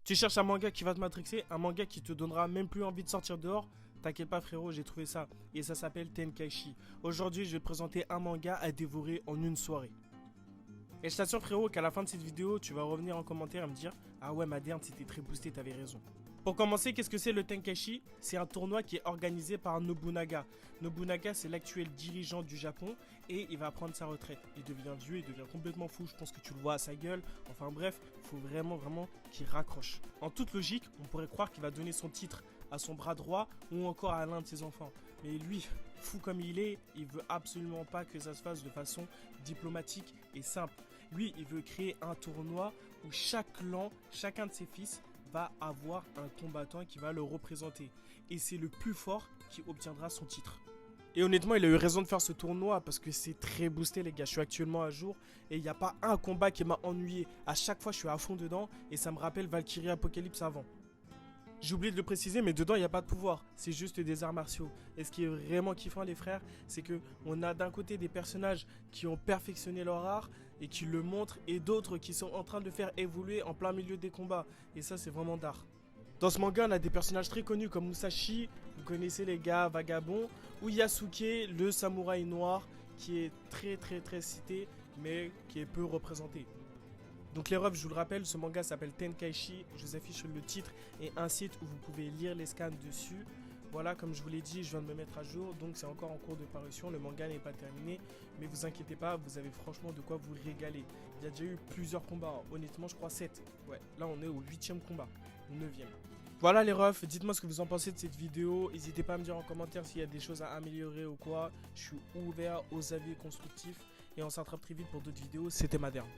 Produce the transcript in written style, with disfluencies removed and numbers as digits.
Tu cherches un manga qui va te matrixer, un manga qui te donnera même plus envie de sortir dehors? T'inquiète pas frérot, j'ai trouvé ça. Et ça s'appelle Tenkaichi. Aujourd'hui, je vais te présenter un manga à dévorer en une soirée. Et je t'assure frérot qu'à la fin de cette vidéo, tu vas revenir en commentaire et me dire ah ouais Maderne, c'était très boosté, t'avais raison. Pour commencer, qu'est-ce que c'est le Tenkaichi? C'est un tournoi qui est organisé par Nobunaga. Nobunaga, c'est l'actuel dirigeant du Japon et il va prendre sa retraite. Il devient vieux, il devient complètement fou, je pense que tu le vois à sa gueule. Enfin bref, il faut vraiment qu'il raccroche. En toute logique, on pourrait croire qu'il va donner son titre à son bras droit ou encore à l'un de ses enfants. Mais lui, fou comme il est, il veut absolument pas que ça se fasse de façon diplomatique et simple. Lui, il veut créer un tournoi où chaque clan, chacun de ses fils, va avoir un combattant qui va le représenter. Et c'est le plus fort qui obtiendra son titre. Et honnêtement, il a eu raison de faire ce tournoi parce que c'est très boosté les gars. Je suis actuellement à jour et il n'y a pas un combat qui m'a ennuyé. À chaque fois, je suis à fond dedans et ça me rappelle Valkyrie Apocalypse avant. J'ai oublié de le préciser, mais dedans, il n'y a pas de pouvoir. C'est juste des arts martiaux. Et ce qui est vraiment kiffant, les frères, c'est qu'on a d'un côté des personnages qui ont perfectionné leur art et qui le montrent, et d'autres qui sont en train de le faire évoluer en plein milieu des combats. Et ça, c'est vraiment d'art. Dans ce manga, on a des personnages très connus comme Musashi, vous connaissez les gars, Vagabond, ou Yasuke, le samouraï noir, qui est très cité, mais qui est peu représenté. Donc les refs, je vous le rappelle, ce manga s'appelle Tenkaichi, je vous affiche le titre et un site où vous pouvez lire les scans dessus. Voilà, comme je vous l'ai dit, je viens de me mettre à jour, donc c'est encore en cours de parution, le manga n'est pas terminé, mais vous inquiétez pas, vous avez franchement de quoi vous régaler. Il y a déjà eu plusieurs combats, honnêtement je crois 7. Ouais, là on est au 8ème combat, 9ème. Voilà les refs, dites-moi ce que vous en pensez de cette vidéo, n'hésitez pas à me dire en commentaire s'il y a des choses à améliorer ou quoi. Je suis ouvert aux avis constructifs et on se rattrape très vite pour d'autres vidéos, c'était Maderne.